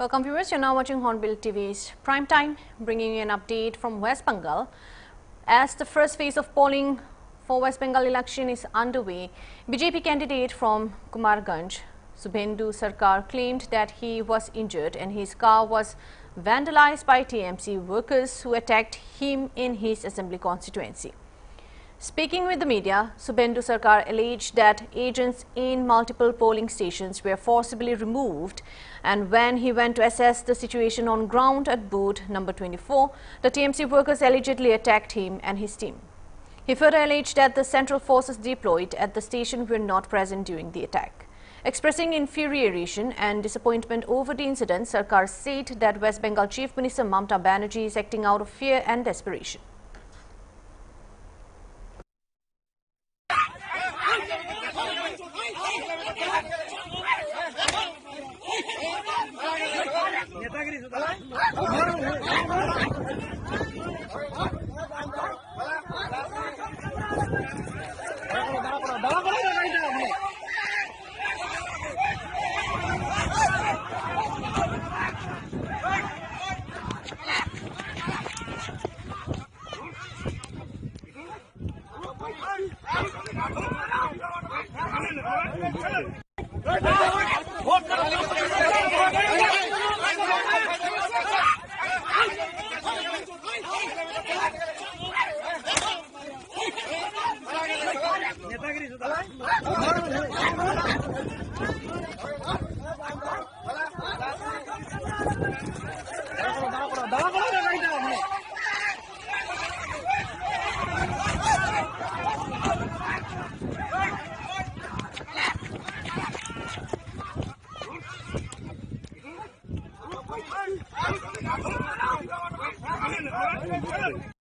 Welcome viewers, you're now watching Hornbill TV's Prime Time, bringing you an update from West Bengal. As the first phase of polling for West Bengal election is underway, BJP candidate from Kumarganj, Subhendu Sarkar, claimed that he was injured and his car was vandalized by TMC workers who attacked him in his assembly constituency. Speaking with the media, Subhendu Sarkar alleged that agents in multiple polling stations were forcibly removed, and when he went to assess the situation on ground at booth number 24, the TMC workers allegedly attacked him and his team. He further alleged that the central forces deployed at the station were not present during the attack. Expressing infuriation and disappointment over the incident, Sarkar said that West Bengal Chief Minister Mamata Banerjee is acting out of fear and desperation.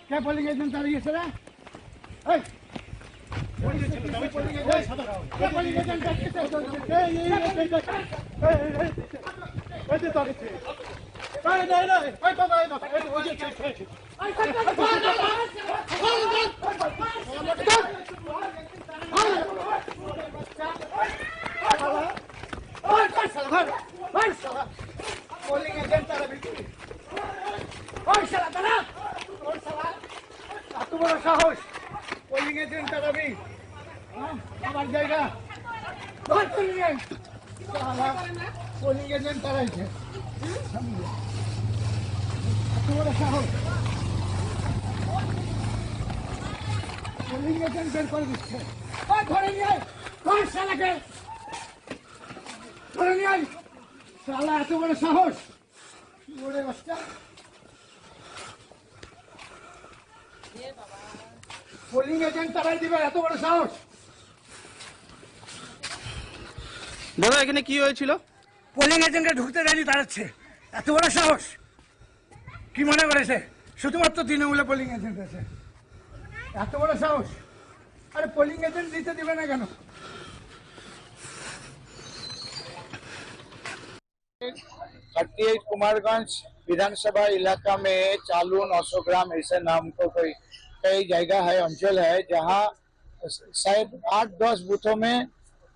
क्या polling agent आ रही है sir? Polling agent तुम्हारा साहस polling agent तभी आवाज जाएगा polling agent तराई है तुम्हारा साहस पोलिंग एजेंट बेर कर दिচ্ছে ওই ধরে নিয়ে কোন শালাকে ধরে নিয়ে শালা এত বড় সাহস ওরে বাচ্চা পোলিং এজেন্ট তারাই দিবে এত বড় সাহস দাদা এখানে কি হয়েছিল পোলিং এজেন্টকে ঢুকতে দেয়নি তাড়াচ্ছে এত বড় সাহস কি মনে করেছে শুধুমাত্র তৃণমূলে পোলিং এজেন্ট আছে এত বড় সাহস আরে পোলিং এজেন্ট দিতে দিবে না কেন 38 कुमारगंज विधानसभा इलाका में चालू 900 ग्राम ऐसे नाम को कोई कई जगह है अंचल है जहां शायद 8-10 बूथों में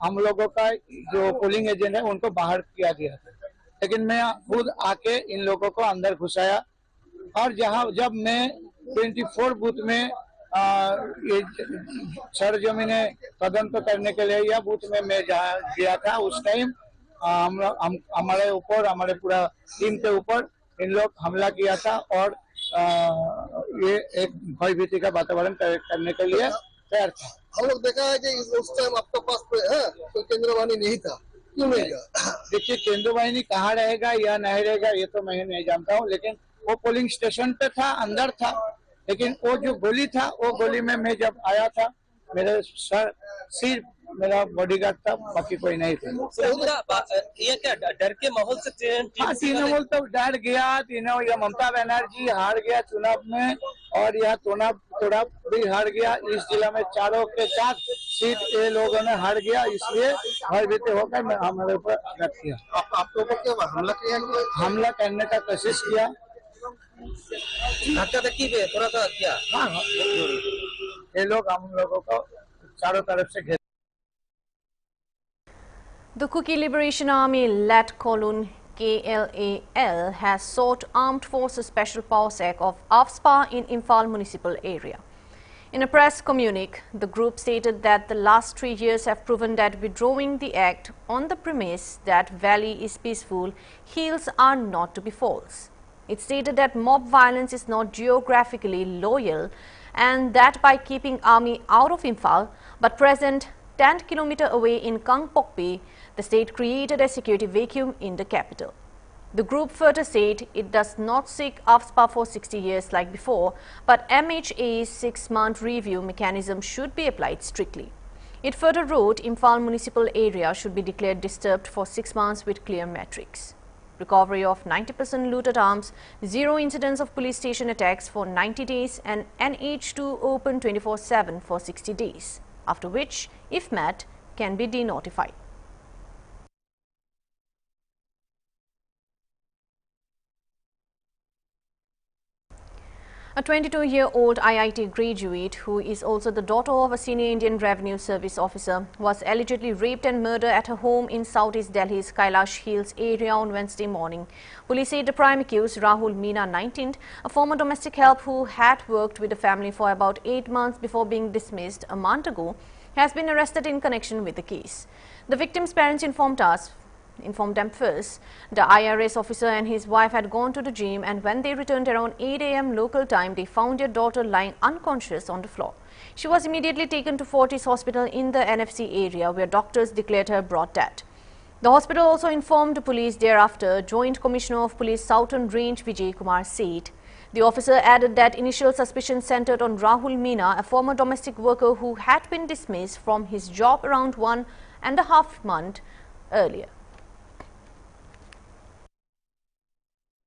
हम लोगों का जो पोलिंग एजेंट है उनको बाहर किया गया था, लेकिन मैं खुद आके इन लोगों को अंदर घुसाया और जब मैं 24 बूथ में ये सरजमीने तदंत करने के लिए या बूथ में मैं जहाँ गया था उस टाइम हमारे ऊपर हमारे पूरा टीम के ऊपर इन लोग हमला किया था और ये एक भयभीति का वातावरण करने के लिए तैयार था। हम लोग देखा है कि उस टाइम आपके पास है तो केंद्र वाहिनी नहीं था, क्यों नहीं था? देखिए केंद्र वाहिनी कहाँ रहेगा या नहीं रहेगा ये तो मैं नहीं जानता हूँ, लेकिन वो पोलिंग स्टेशन पे था, अंदर था, लेकिन वो जो गोली था वो गोली में मैं जब आया था मेरे सिर मेरा बॉडीगार्ड था, बाकी कोई नहीं था। ये क्या डर के माहौल से तृणमूल तो डर गया, यह ममता बनर्जी हार गया चुनाव में और यह तोड़ा भी हार गया। इस जिला में 4 के 4 सीट ये लोगों ने हार गया, इसलिए भयभीत होकर मैं हमारे ऊपर रख किया। आप लोगों को क्या हमला करने का कोशिश किया, धक्का धक्की पे थोड़ा सा किया। हाँ ये लोग हम लोगों को चारों तरफ से घेर। The Kuki Liberation Army-led Kolun KLAL has sought Armed Forces Special Powers Act of AFSPA in Imphal municipal area. In a press communique, the group stated that the last 3 years have proven that withdrawing the act on the premise that valley is peaceful, hills are not to be false. It stated that mob violence is not geographically loyal and that by keeping army out of Imphal but present 10 km away in Kangpokpi, the state created a security vacuum in the capital. The group further said it does not seek AFSPA for 60 years like before, but MHA's 6-month review mechanism should be applied strictly. It further wrote Imphal municipal area should be declared disturbed for 6 months with clear metrics. Recovery of 90% looted arms, 0 incidents of police station attacks for 90 days and NH2 open 24/7 for 60 days, after which, if met, can be denotified. A 22-year-old IIT graduate, who is also the daughter of a senior Indian Revenue Service officer, was allegedly raped and murdered at her home in Southeast Delhi's Kailash Hills area on Wednesday morning. Police said the prime accused, Rahul Meena, 19, a former domestic help who had worked with the family for about 8 months before being dismissed a month ago, has been arrested in connection with the case. The victim's parents informed them first. The IRS officer and his wife had gone to the gym, and when they returned around 8 a.m. local time, they found their daughter lying unconscious on the floor. She was immediately taken to Fortis Hospital in the NFC area, where doctors declared her brought dead. The hospital also informed the police thereafter. Joint Commissioner of Police Southern Range Vijay Kumar said. The officer added that initial suspicion centered on Rahul Meena, a former domestic worker who had been dismissed from his job around 1.5 months earlier.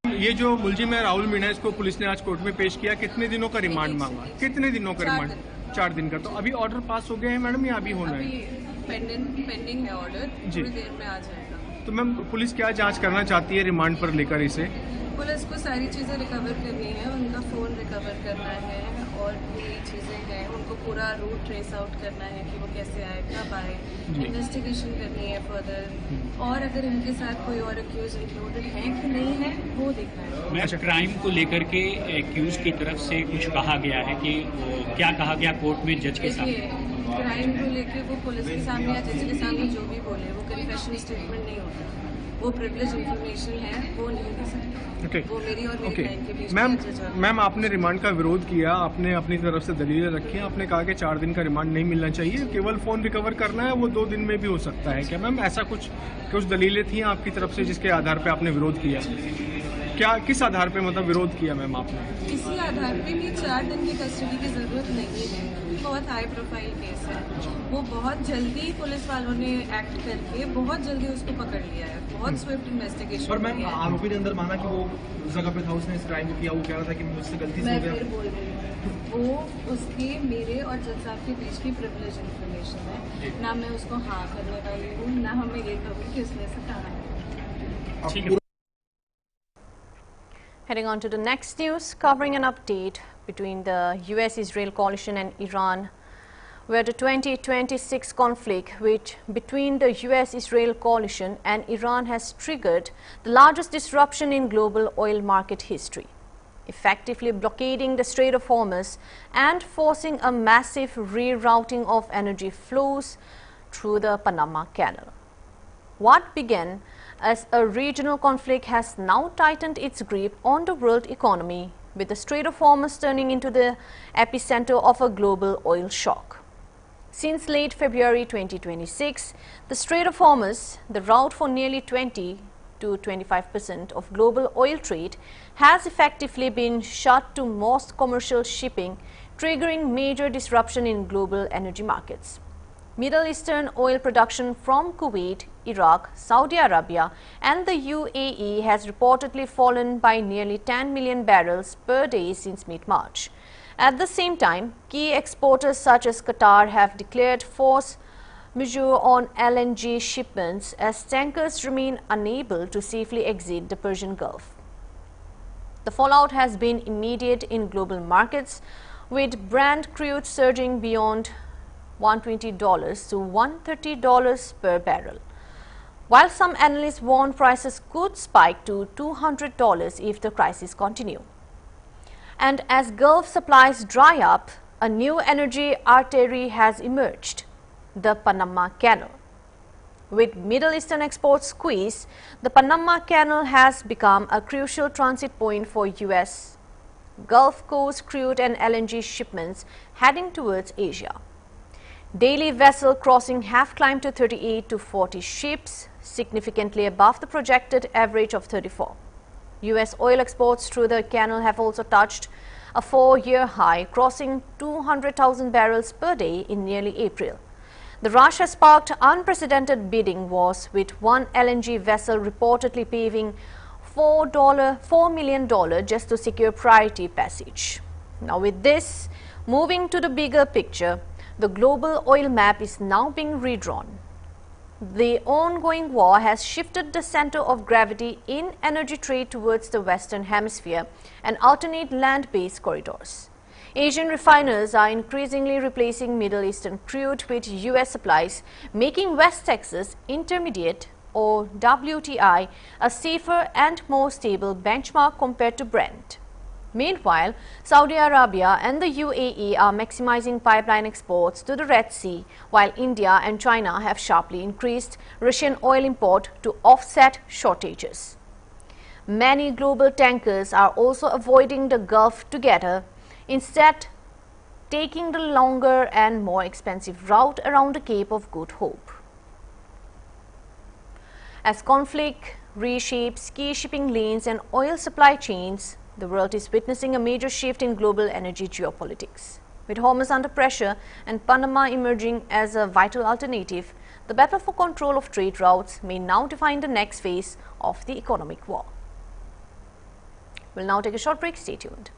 ये जो मुलजिम है राहुल मीणा, इसको police ने आज court में पेश किया। कितने दिनों का रिमांड मांगा? कितने दिनों का रिमांड? 4 दिन का। तो अभी ऑर्डर पास हो गए हैं मैडम या अभी होना है? पेंडिंग है ऑर्डर, थोड़ी देर में आ जाएगा। तो मैम पुलिस क्या जांच करना चाहती है रिमांड पर लेकर इसे? पुलिस को सारी चीज़ें रिकवर करनी है, उनका फ़ोन रिकवर करना है और भी चीज़ें हैं, उनको पूरा रूट ट्रेस आउट करना है कि वो कैसे आए, कब आए, इन्वेस्टिगेशन करनी है फर्दर, और अगर इनके साथ कोई और एक्यूज इंक्लूडेड है कि नहीं है वो देखना है। मैं क्राइम को लेकर के एक्यूज की तरफ से कुछ कहा गया है कि क्या कहा गया कोर्ट में जज के सामने? क्राइम को लेकर वो पुलिस के सामने या जज के सामने जो भी बोले वो कन्फेशन स्टेटमेंट नहीं होता, वो प्रिविलेज इंफॉर्मेशन है, वो नहीं दे सकते। वो मेरी और मेरी क्लाइंट के बीच में। मैम आपने रिमांड का विरोध किया, आपने अपनी तरफ से दलीलें रखी, आपने कहा कि 4 दिन का रिमांड नहीं मिलना चाहिए, केवल फोन रिकवर करना है, वो 2 दिन में भी हो सकता है। क्या मैम ऐसा कुछ दलीलें थी आपकी तरफ से जिसके आधार पे आपने विरोध किया? क्या किस आधार पे मतलब विरोध किया मैम आपने? इसी आधार पे कि 4 दिन की कस्टडी की जरूरत नहीं है, बहुत हाई प्रोफाइल केस है, वो बहुत जल्दी पुलिस वालों ने एक्ट करके बहुत जल्दी उसको पकड़ लिया है, बहुत स्विफ्ट इन्वेस्टिगेशन। और मैम आरोपी ने अंदर माना कि वो जगह पे था, उसने इस क्राइम को किया, वो कह रहा था कि मुझसे गलती से हो गया। मैं फिर बोल रही हूँ, वो उसके मेरे और जज साहब के बीच की प्रिविलेज इन्फॉर्मेशन है, ना मैं उसको हाँ करने वाली हूँ, ना हमें ये कहूँ कि उसने ऐसा कहा है। ठीक है। Heading on to the next news, covering an update between the US-Israel coalition and Iran, where the 2026 conflict between the US-Israel coalition and Iran has triggered the largest disruption in global oil market history, effectively blockading the Strait of Hormuz and forcing a massive rerouting of energy flows through the Panama Canal. What began as a regional conflict has now tightened its grip on the world economy, with the Strait of Hormuz turning into the epicenter of a global oil shock. Since late February 2026, the Strait of Hormuz, the route for nearly 20 to 25% of global oil trade, has effectively been shut to most commercial shipping, triggering major disruption in global energy markets. Middle Eastern oil production from Kuwait, Iraq, Saudi Arabia and the UAE has reportedly fallen by nearly 10 million barrels per day since mid-March. At the same time, key exporters such as Qatar have declared force majeure on LNG shipments as tankers remain unable to safely exit the Persian Gulf. The fallout has been immediate in global markets, with Brent crude surging beyond $120 to $130 per barrel. while some analysts warn prices could spike to $200 if the crisis continues. And as Gulf supplies dry up, a new energy artery has emerged, the Panama Canal. With Middle Eastern exports squeezed, the Panama Canal has become a crucial transit point for U.S. Gulf Coast crude and LNG shipments heading towards Asia. Daily vessel crossing have climbed to 38 to 40 ships, significantly above the projected average of 34. U.S. oil exports through the canal have also touched a 4-year high, crossing 200,000 barrels per day in nearly April. The rush has sparked unprecedented bidding wars, with one LNG vessel reportedly paying $4 million just to secure priority passage. Now with this, moving to the bigger picture, the global oil map is now being redrawn. The ongoing war has shifted the center of gravity in energy trade towards the Western Hemisphere and alternate land-based corridors. Asian refiners are increasingly replacing Middle Eastern crude with U.S. supplies, making West Texas Intermediate or WTI a safer and more stable benchmark compared to Brent. Meanwhile, Saudi Arabia and the UAE are maximizing pipeline exports to the Red Sea, while India and China have sharply increased Russian oil import to offset shortages. Many global tankers are also avoiding the Gulf together, instead taking the longer and more expensive route around the Cape of Good Hope. As conflict reshapes key shipping lanes and oil supply chains, the world is witnessing a major shift in global energy geopolitics. With Hormuz under pressure and Panama emerging as a vital alternative, the battle for control of trade routes may now define the next phase of the economic war. We'll now take a short break. Stay tuned.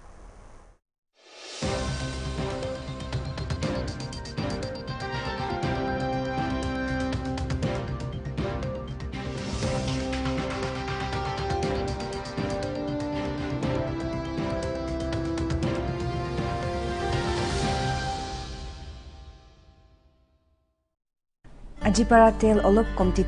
Ajipara tel olop komti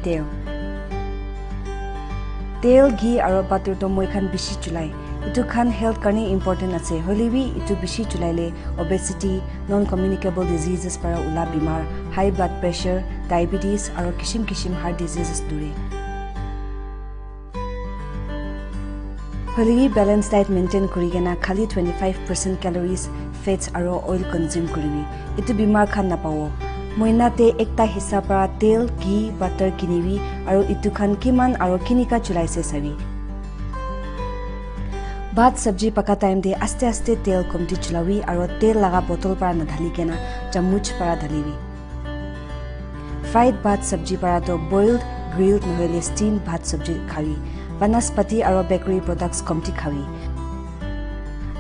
tel ghee aro butter to moi khan bishi chulai itu khan health karne important ase holiwi itu bishi chulai le obesity non communicable diseases para ula bimar high blood pressure diabetes aro kishim heart diseases dure holiwi balanced diet maintain kurigena khali 25% calories fats aro oil consume kuriwi itu bimar khan na pawo moina te ekta hissa para tel ghee butter kiniwi aro itu khan kiman aro kinika chulaise sabi bhat sabji paka time de aste aste tel komti chulawi aro tel laga bottle para na dhali kena chamuch para dhaliwi fried bhat sabji para to boiled grilled nohele steamed bhat sabji khawi vanaspati aro bakery products komti khawi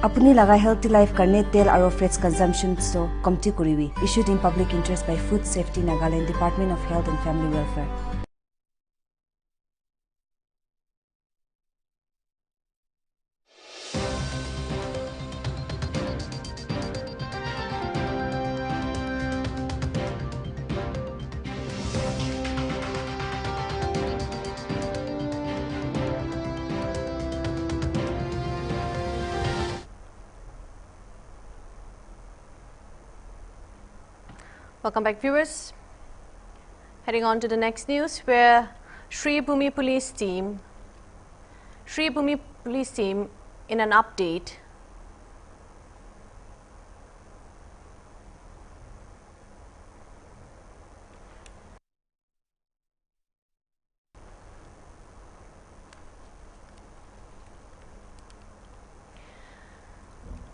apni laga healthy life karne tel aro fats consumption so komti kuriwi issued in public interest by Food Safety Nagaland Department of Health and Family Welfare. Welcome back, viewers. Heading on to the next news, where Sri Bhumi Police team in an update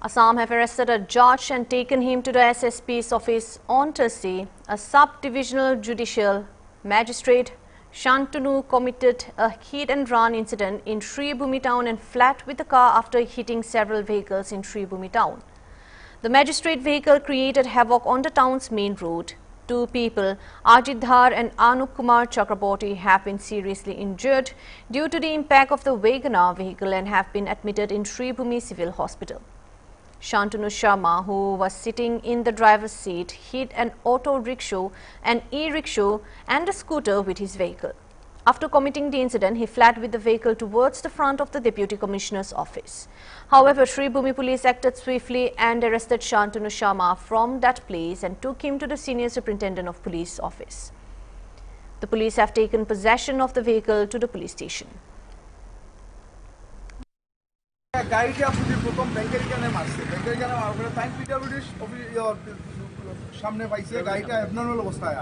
Assam have arrested a judge and taken him to the SSP's office on Thursday. A sub-divisional judicial magistrate, Shantanu, committed a hit-and-run incident in Sri Bhumi town and fled with the car after hitting several vehicles in Sri Bhumi town. The magistrate vehicle created havoc on the town's main road. Two people, Ajit Dhar and Anup Kumar Chakraborty, have been seriously injured due to the impact of the Wagoner vehicle and have been admitted in Sri Bhumi Civil Hospital. Shantanu Sharma, who was sitting in the driver's seat, hit an auto rickshaw, an e-rickshaw and a scooter with his vehicle. After committing the incident, he fled with the vehicle towards the front of the Deputy Commissioner's office. However, Sri Bhumi police acted swiftly and arrested Shantanu Sharma from that place and took him to the Senior Superintendent of Police office. The police have taken possession of the vehicle to the police station. গাড়িটা police প্রথম ব্যাংকের এখানে মারছে, ব্যাংকের এখানে মারার পরে time পিডব্লিউডির সামনে পাইছে গাড়িটা অ্যাবনর্মাল অবস্থায়।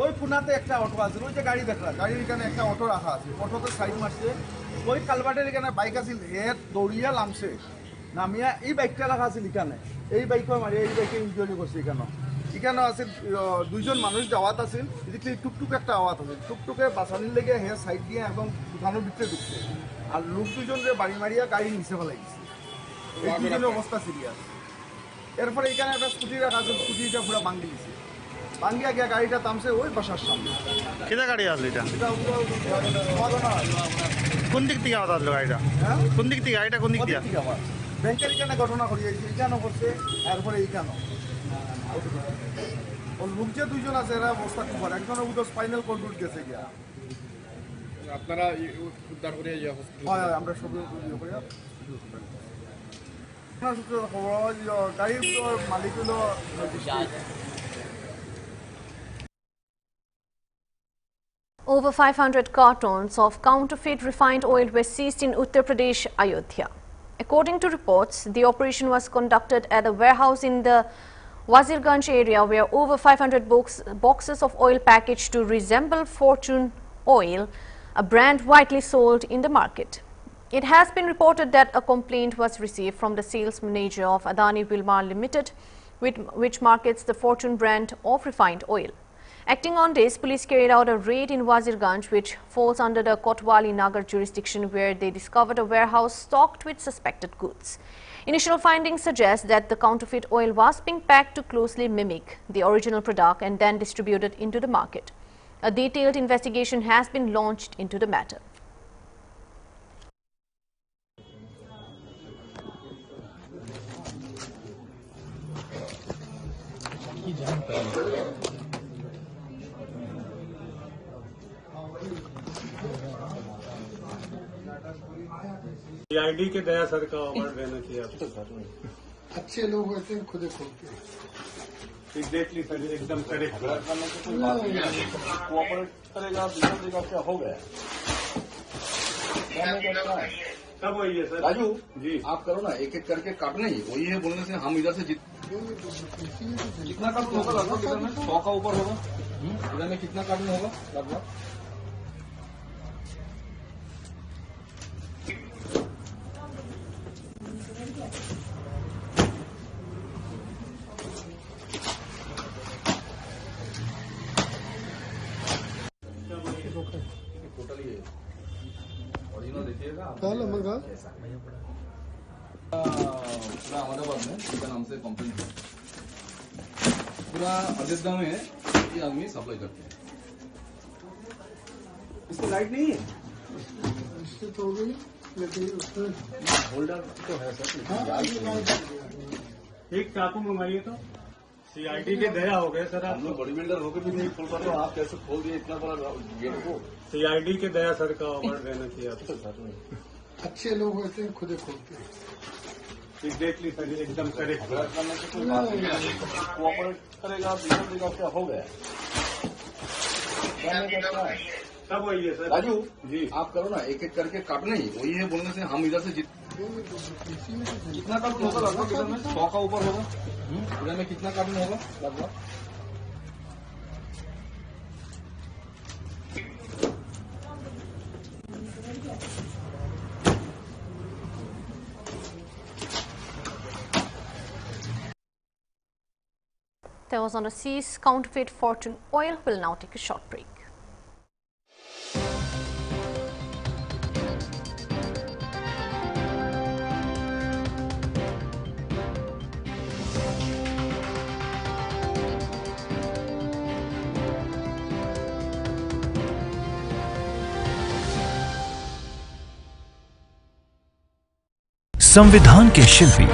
ওই কোনাতে একটা অটো আছে, ওই যে গাড়ি দেখলাম, গাড়ির এখানে একটা অটো রাখা আছে, অটোতে সাইড মারছে। ওই কালভার্টের এখানে বাইক আছিল, হে দৌড়িয়া নামছে, নামিয়া এই বাইকটা রাখা আছিল এখানে, এই বাইকও মারি এই বাইকে ইনজুরি করছে। এখানে আছে দুইজন মানুষ যাওয়াত আছিল, এদিকে টুকটুক একটা আওয়াজ আছে, টুকটুকে বাঁচানির লেগে হে সাইড দিয়ে একদম দোকানের ভিতরে ঢুকছে। আর লোক দুজনকে বাড়ি মারিয়া গাড়ি নিচে ফেলাই দিচ্ছে, এই দুজনের অবস্থা সিরিয়াস। এরপরে এখানে একটা স্কুটি রাখা আছে, স্কুটিটা পুরো ভাঙি দিচ্ছে, ভাঙিয়া গিয়া গাড়িটা থামছে ওই বাসার সামনে। কিটা গাড়ি আসলো এটা? কোন দিক থেকে আওয়াজ আসলো গাড়িটা? কোন দিক থেকে গাড়িটা কোন দিক থেকে? ব্যাংকের এখানে ঘটনা করিয়েছে, এখানেও করছে, এরপরে এইখানেও। ওর লোক যে দুইজন আছে এরা অবস্থা খুব ভালো, একজনের উঠো স্পাইনাল কর্ড উঠ গেছে গিয়া। আপনারা উদ্ধার করে হয় আমরা সব করে গাড়ির মালিক হলো Over 500 cartons of counterfeit refined oil were seized in Uttar Pradesh, Ayodhya. According to reports, the operation was conducted at a warehouse in the Wazirganj area where over 500 boxes of oil packaged to resemble Fortune oil, a brand widely sold in the market. It has been reported that a complaint was received from the sales manager of Adani Wilmar Limited, which markets the Fortune brand of refined oil. Acting on this, police carried out a raid in Wazirganj, which falls under the Kotwali Nagar jurisdiction, where they discovered a warehouse stocked with suspected goods. Initial findings suggest that the counterfeit oil was being packed to closely mimic the original product and then distributed into the market. A detailed investigation has been launched into the matter. CID के दया sir का award देना चाहिए आपको। अच्छे लोग होते हैं खुद खोलते हैं। एग्जैक्टली सर, एकदम करेक्ट। कोऑपरेट करेगा, देगा, क्या हो गया? सब वही है सर। राजू जी, आप करो ना, एक एक करके काटना ही वही है, बोलने से हम इधर से कितना कार्टून होगा लगभग इधर में 100 का ऊपर होगा। इधर में कितना कार्टून होगा लगभग? पहले मंगा पूरा अहमदाबाद में इसका नाम से कंपनी है, पूरा अयोध्या में ये आदमी सप्लाई करते हैं। इसको लाइट नहीं है, इससे तो हो गई, लेकिन होल्डर तो है सर। एक चाकू मंगाइए तो सीआईडी के दया हो गए सर। हम लोग बॉडी बिल्डर होकर भी नहीं खोल पाते, आप कैसे खोल दिए इतना बड़ा गेट को? सीआईडी के दया सर का अवार्ड देना चाहिए आपको। अच्छे लोग होते हैं खुद खोलते हैं। एग्जैक्टली सर, एकदम करेक्ट। कोऑपरेट करेगा, देगा, क्या हो गया? सब वही है सर। राजू जी, आप करो ना, एक एक करके काटना ही वही है, बोलने से हम इधर से कितना कार्टून होगा लगभग इधर में 100 का ऊपर होगा। इधर में कितना कार्टून होगा लगभग? There was on a seize counterfeit Fortune oil. Will now take a short break. संविधान के शिल्पी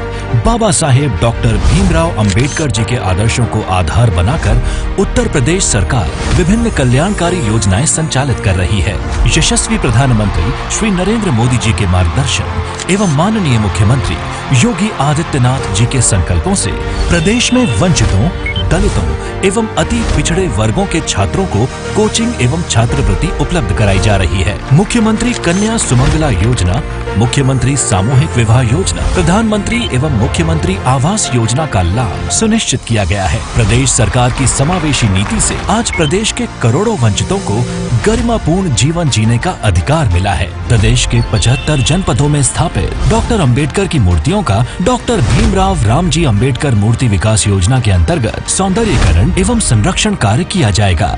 बाबा साहेब डॉक्टर भीमराव अंबेडकर जी के आदर्शों को आधार बनाकर उत्तर प्रदेश सरकार विभिन्न कल्याणकारी योजनाएं संचालित कर रही है। यशस्वी प्रधानमंत्री श्री नरेंद्र मोदी जी के मार्गदर्शन एवं माननीय मुख्यमंत्री योगी आदित्यनाथ जी के संकल्पों से प्रदेश में वंचितों, दलितों एवं अति पिछड़े वर्गों के छात्रों को कोचिंग एवं छात्रवृत्ति उपलब्ध कराई जा रही है। मुख्यमंत्री कन्या सुमंगला योजना, मुख्यमंत्री सामूहिक विवाह योजना, प्रधानमंत्री एवं मुख्यमंत्री आवास योजना का लाभ सुनिश्चित किया गया है। प्रदेश सरकार की समावेशी नीति से आज प्रदेश के करोड़ों वंचितों को गरिमापूर्ण जीवन जीने का अधिकार मिला है। प्रदेश के 75 जनपदों में स्थापित डॉक्टर अंबेडकर की मूर्तियों का डॉक्टर भीमराव रामजी अंबेडकर मूर्ति विकास योजना के अंतर्गत सौंदर्यीकरण एवं संरक्षण कार्य किया जाएगा।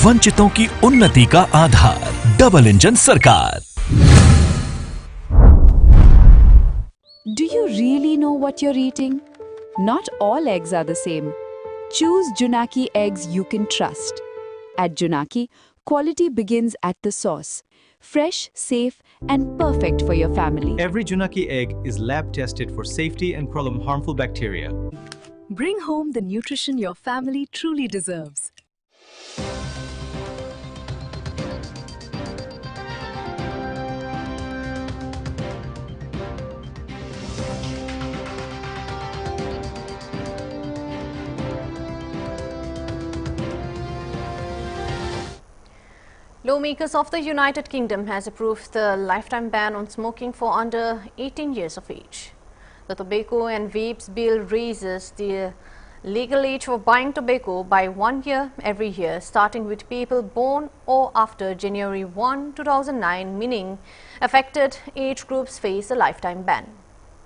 वंचितों की उन्नति का आधार डबल इंजन सरकार। Do you really know what you're eating? Not all eggs are the same. Choose Junaki eggs you can trust. At Junaki, quality begins at the source. Fresh, safe, and perfect for your family. Every Junaki egg is lab tested for safety and problem harmful bacteria. Bring home the nutrition your family truly deserves. Lawmakers of the United Kingdom has approved the lifetime ban on smoking for under 18 years of age. The Tobacco and Vapes Bill raises the legal age for buying tobacco by 1 year every year, starting with people born or after January 1, 2009, meaning affected age groups face a lifetime ban.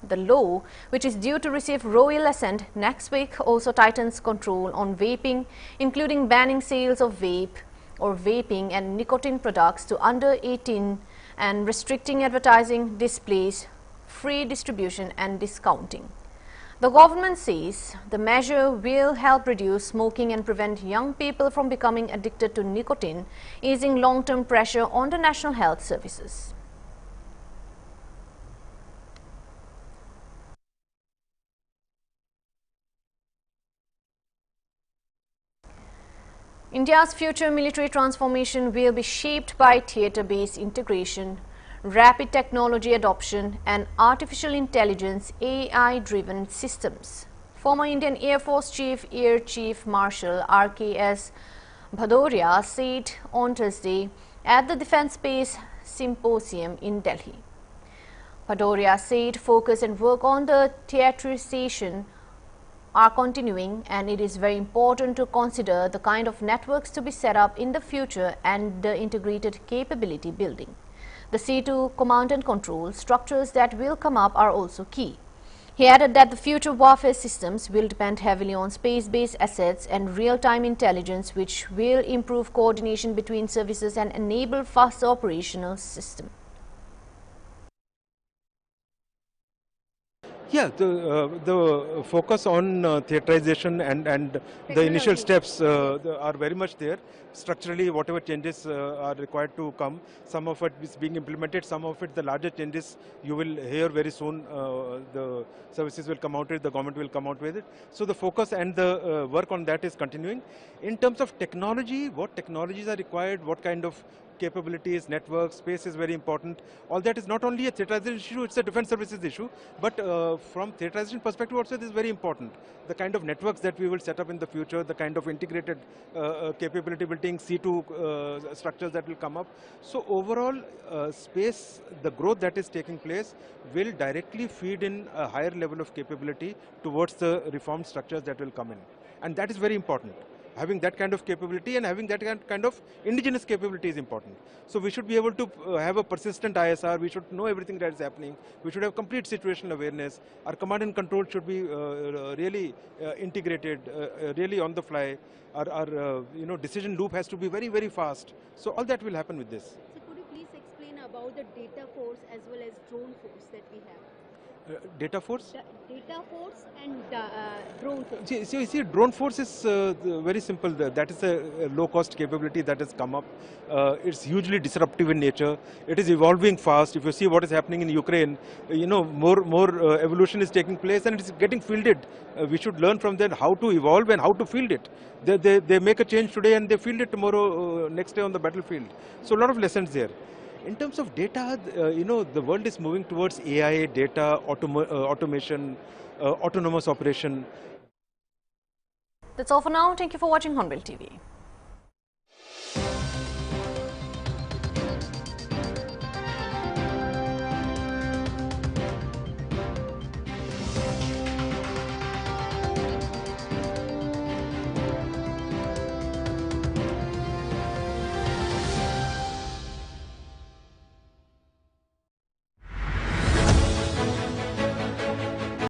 The law, which is due to receive royal assent next week, also tightens control on vaping, including banning sales of vape or vaping and nicotine products to under 18 and restricting advertising, displays, free distribution and discounting. The government says the measure will help reduce smoking and prevent young people from becoming addicted to nicotine, easing long-term pressure on the National Health Services. India's future military transformation will be shaped by theatre-based integration, rapid technology adoption and artificial intelligence AI-driven systems. Former Indian Air Force Chief Air Chief Marshal RKS Bhadoria said on Thursday at the Defence Space Symposium in Delhi. Bhadoria said focus and work on the theatrization are continuing, and it is very important to consider the kind of networks to be set up in the future and the integrated capability building. The C2 command and control structures that will come up are also key. He added that the future warfare systems will depend heavily on space-based assets and real-time intelligence, which will improve coordination between services and enable faster operational systems. Yeah, the focus on theatrization and the initial steps are very much there. Structurally, whatever changes are required to come, some of it is being implemented, some of it, the larger changes, you will hear very soon. The services will come out with it, the government will come out with it. So the focus and the work on that is continuing. In terms of technology, what technologies are required, what kind of capabilities, networks, space is very important. All that is not only a theatrization issue, it's a defense services issue, but from theatrization perspective also this is very important. The kind of networks that we will set up in the future, the kind of integrated capability building, C2 structures that will come up. So overall space, the growth that is taking place will directly feed in a higher level of capability towards the reformed structures that will come in. And that is very important. Having that kind of capability and having that kind of indigenous capability is important. So we should be able to have a persistent ISR, we should know everything that is happening, we should have complete situational awareness, our command and control should be really integrated, really on the fly, our decision loop has to be very, very fast. So all that will happen with this. So could you please explain about the data force as well as drone force that we have? Data force? Data force and drone force. See, drone force is very simple. That is a low-cost capability that has come up. It's hugely disruptive in nature. It is evolving fast. If you see what is happening in Ukraine, more evolution is taking place, and it's getting fielded. We should learn from them how to evolve and how to field it. They make a change today and they field it tomorrow, next day on the battlefield. So a lot of lessons there. In terms of data, the world is moving towards AI, data, automation, autonomous operation. That's all for now. Thank you for watching Hornbill TV.